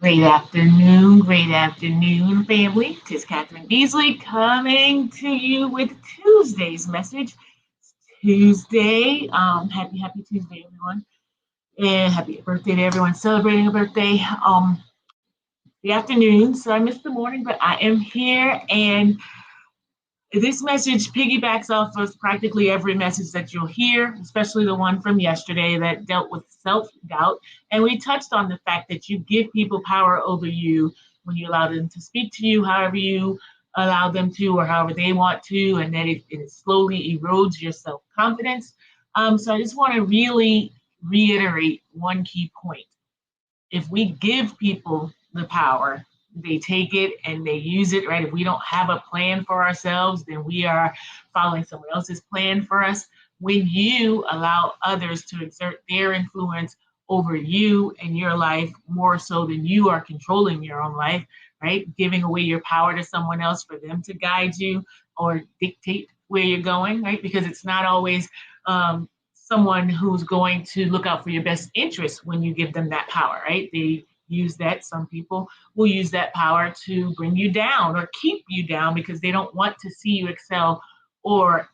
Great afternoon, family. Tis Catherine Beasley coming to you with Tuesday's message. Tuesday, happy Tuesday, everyone, and happy birthday to everyone celebrating a birthday. The afternoon, so I missed the morning, but I am here, and this message piggybacks off of practically every message that you'll hear, especially the one from yesterday that dealt with self doubt. And we touched on the fact that you give people power over you when you allow them to speak to you however you allow them to or however they want to, and then it slowly erodes your self confidence. So I just want to really reiterate one key point. If we give people the power, they take it and they use it, right? If we don't have a plan for ourselves, then we are following someone else's plan for us. When you allow others to exert their influence over you and your life more so than you are controlling your own life, right? Giving away your power to someone else for them to guide you or dictate where you're going, right? Because it's not always someone who's going to look out for your best interests when you give them that power, right? They use that. Some people will use that power to bring you down or keep you down because they don't want to see you excel or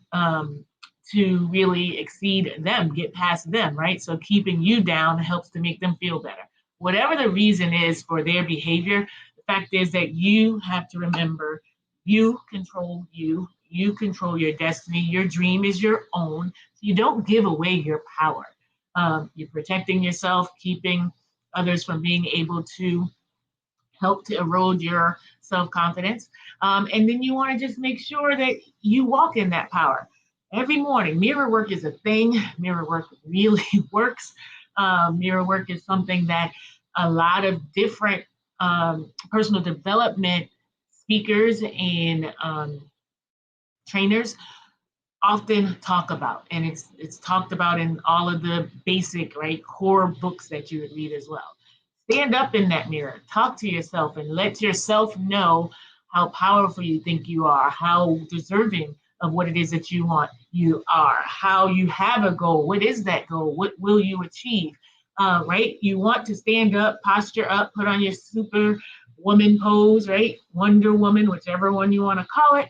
to really exceed them, get past them, right? So keeping you down helps to make them feel better. Whatever the reason is for their behavior, the fact is that you have to remember you control you. You control your destiny. Your dream is your own. You don't give away your power. You're protecting yourself, keeping others from being able to help to erode your self confidence. And then you want to just make sure that you walk in that power every morning. Mirror work is a thing, mirror work really works. Mirror work is something that a lot of different personal development speakers and trainers often talk about, and it's talked about in all of the basic, right, core books that you would read as well. Stand up in that mirror, talk to yourself, and let yourself know how powerful you think you are, how deserving of what it is that you want you are, how you have a goal. What is that goal? What will you achieve? Right? You want to stand up, posture up, put on your super woman pose, right? Wonder Woman, whichever one you want to call it.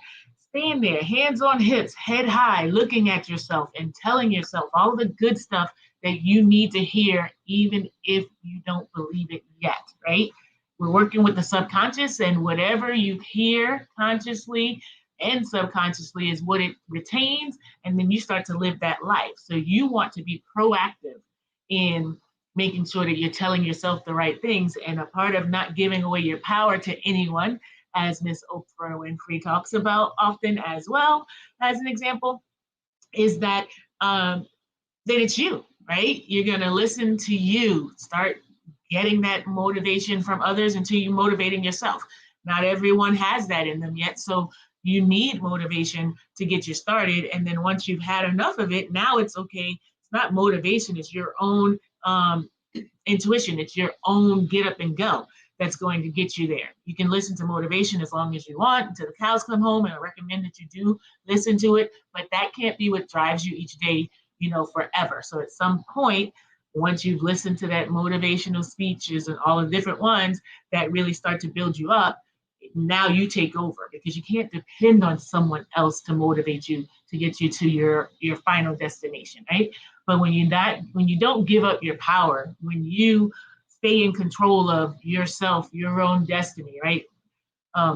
Stand there, hands on hips, head high, looking at yourself and telling yourself all the good stuff that you need to hear, even if you don't believe it yet, right? We're working with the subconscious, and whatever you hear consciously and subconsciously is what it retains, and then you start to live that life. So you want to be proactive in making sure that you're telling yourself the right things. And a part of not giving away your power to anyone, as Miss Oprah Winfrey talks about often as well, as an example, is that then it's you, right? You're going to listen to you, start getting that motivation from others until you're motivating yourself. Not everyone has that in them yet. So you need motivation to get you started. And then once you've had enough of it, now it's okay. It's not motivation, it's your own intuition. It's your own get up and go that's going to get you there. You can listen to motivation as long as you want until the cows come home, and I recommend that you do listen to it, but that can't be what drives you each day, forever. So at some point, once you've listened to that motivational speeches and all the different ones that really start to build you up, now you take over, because you can't depend on someone else to motivate you to get you to your final destination, right? But when you don't give up your power, when you stay in control of yourself, your own destiny, right?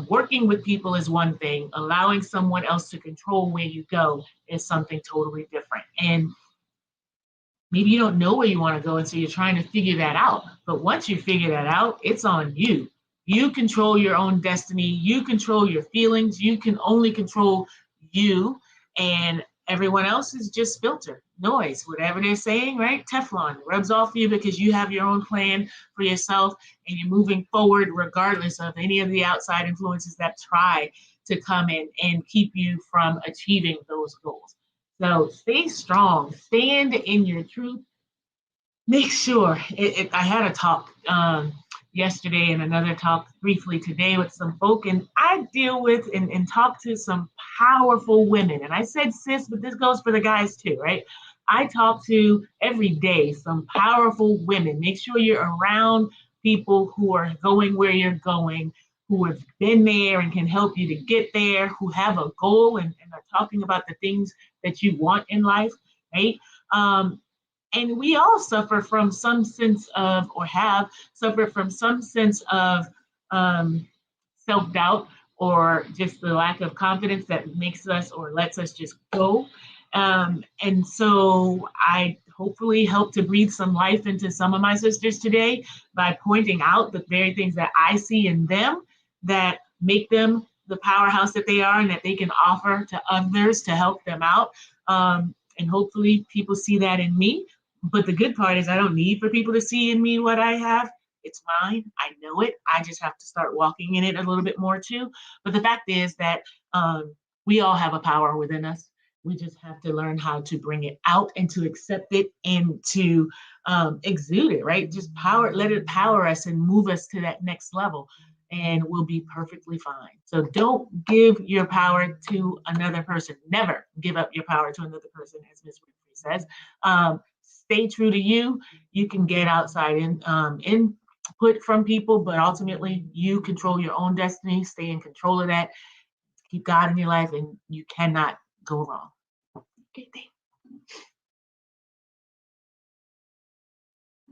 Working with people is one thing. Allowing someone else to control where you go is something totally different. And maybe you don't know where you want to go, and so you're trying to figure that out. But once you figure that out, it's on you. You control your own destiny. You control your feelings. You can only control you, and everyone else is just filter, noise, whatever they're saying, right? Teflon rubs off you because you have your own plan for yourself, and you're moving forward regardless of any of the outside influences that try to come in and keep you from achieving those goals. So stay strong, stand in your truth. Make sure I had a talk yesterday and another talk briefly today with some folk, and I deal with and talk to some powerful women. And I said sis, but this goes for the guys too, right? I talk to every day some powerful women. Make sure you're around people who are going where you're going, who have been there and can help you to get there, who have a goal and are talking about the things that you want in life, right? And we all suffer from some sense of, or have suffered from some sense of self doubt or just the lack of confidence that makes us or lets us just go. And so I hopefully help to breathe some life into some of my sisters today by pointing out the very things that I see in them that make them the powerhouse that they are and that they can offer to others to help them out. And hopefully people see that in me. But the good part is I don't need for people to see in me what I have. It's mine. I know it. I just have to start walking in it a little bit more too. But the fact is that we all have a power within us. We just have to learn how to bring it out and to accept it and to exude it, right? Just let it power us and move us to that next level, and we'll be perfectly fine. So don't give your power to another person. Never give up your power to another person, as Ms. Winfrey says. Stay true to you. You can get outside input from people, but ultimately you control your own destiny. Stay in control of that. Keep God in your life, and you cannot go wrong. Okay, thanks.